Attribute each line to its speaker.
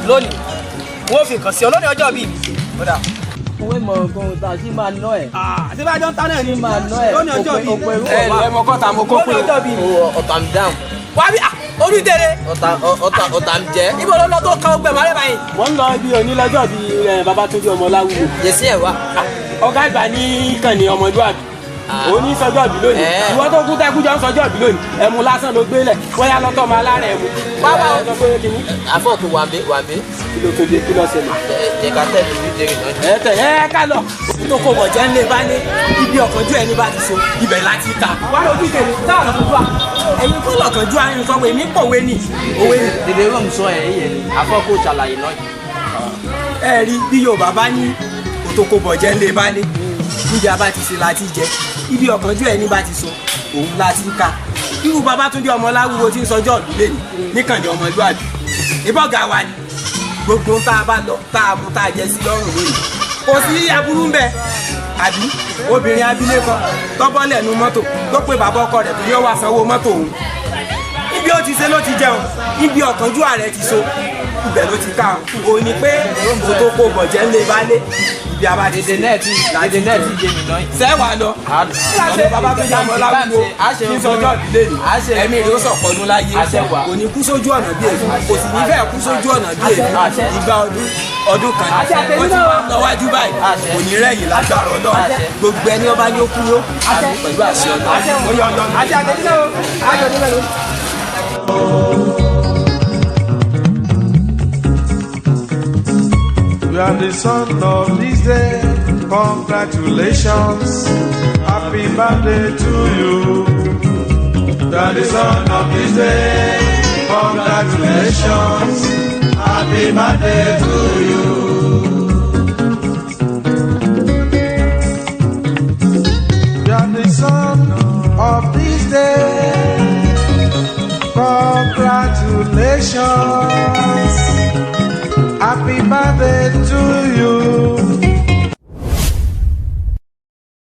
Speaker 1: lónìí wọ́n fi nǹkan sí ọ lónìí ọjọ́ bíi mi.
Speaker 2: Owó ìmọ̀ nǹkan ta sí máa ná ẹ̀.
Speaker 1: Àti bá jọ ń ta náà ni
Speaker 2: máa ná ẹ̀.
Speaker 1: Lónìí ọjọ́ bíi mi.
Speaker 2: Ẹ mọ kọ́ta mo kó pé
Speaker 1: ọjọ́ bíi mi.
Speaker 2: ọ̀tà mi dáhùn.
Speaker 1: Wá bí orí tèrè.
Speaker 2: Ọ̀tà mi jẹ́.
Speaker 1: Ibo ló lọ tó ka ọgbẹ́ màálẹ̀ báyìí.
Speaker 3: Wọ́n ń lọ ibi onílọ́jọ́ bíi Babátúndé Ọmọláwùú.
Speaker 2: Yèsí ẹ̀ wá.
Speaker 3: Ọ̀gá àgbà ní ìkànnì ọmọlúwàbí. Òun ní sọjọ́ ìbí lónìí. Ìwọ tó kú tẹ́kú jọ ń sọjọ́ ìbí lónìí. Ẹmu lásán ló gbélẹ̀. Bóyá lọ́tọ̀ máa lára ẹmu.
Speaker 2: Báwa àfọ̀kù wàmbé.
Speaker 3: Kí ló tó dé kí ló ṣẹlẹ̀?
Speaker 2: Jẹ́ ká tẹ̀lé ní ìdérè náà.
Speaker 3: Ẹ ká lọ.
Speaker 1: Tó kó bọ̀jẹ́ ńlẹ̀ bá ní ibi ọ̀kánjú ẹni bá ti so ibẹ̀ láti ta. Wá lójú tèmi táwọn ọ̀kánjú à. Ẹ̀yin kọ́ lọ̀kánjú àárín sọ pé èmi pòwe ni. Òwe ni.
Speaker 2: Dèdè rọ̀ mi sọ ẹ̀ yẹn ni. Àfọ̀kù ṣàlàyé náà.
Speaker 1: Ẹ rí bí Yorùbá bá ní òtòkò bọ̀jẹ́ ńlẹ̀ bá ní. Níbi abá ti ṣe láti jẹ. Ibi ọ̀kánjú ẹni bá ti so òun láti ká. Irú Babátúndé Ọmọláwùú tí ń sọjọ́ ìlú lè ní níkànnì ọmọlúwàbí. Ìbọ̀gà wa ni gbogbo tá a bá lọ tá a mú tá a jẹ sí lọ́rùn lónìí. Kò sí aburú ń bẹ àbí obìnrin abilékọ tọ́bọ́lẹ̀ nu mọ́tò tó pé bàbá ọkọ rẹ̀ tó yọ wá sanwó mọ́tò òun. Ibi ó ti ṣe ló ti jẹun ibi ọ̀kánjú ààrẹ ti so ibẹ̀ ló ti ká òun ni pé òtòkò bọ̀jẹ́ ńlẹ̀ bá lé ibi abáde.
Speaker 2: Dèdè náà ti jẹ mi náà.
Speaker 1: Sẹ́wàá lọ láti Babátúndé Ọmọláwùú ní sọjọ́ ìdílé ni ẹ̀mí rẹ̀ ó sọ̀pọ̀nù láyé kò ní kú sójú ọ̀nà bí èmi kò sì ní fẹ́ kú sójú ọ̀nà bí èmi ìgbà ọdún kan ó ti máa ń lọ́wájú báyìí kò ní rẹ̀yìn lágbára Ọlọ́run gbogbo ẹni ọba ní ó kú yó àti pẹ̀lú àṣẹ Ọlọ́run.
Speaker 4: You are the son of this day. Congratulations. Happy birthday to you. You are the son of this day. Congratulations. Happy birthday to you. You are the son of this day. Congratulations. Happy birthday to you.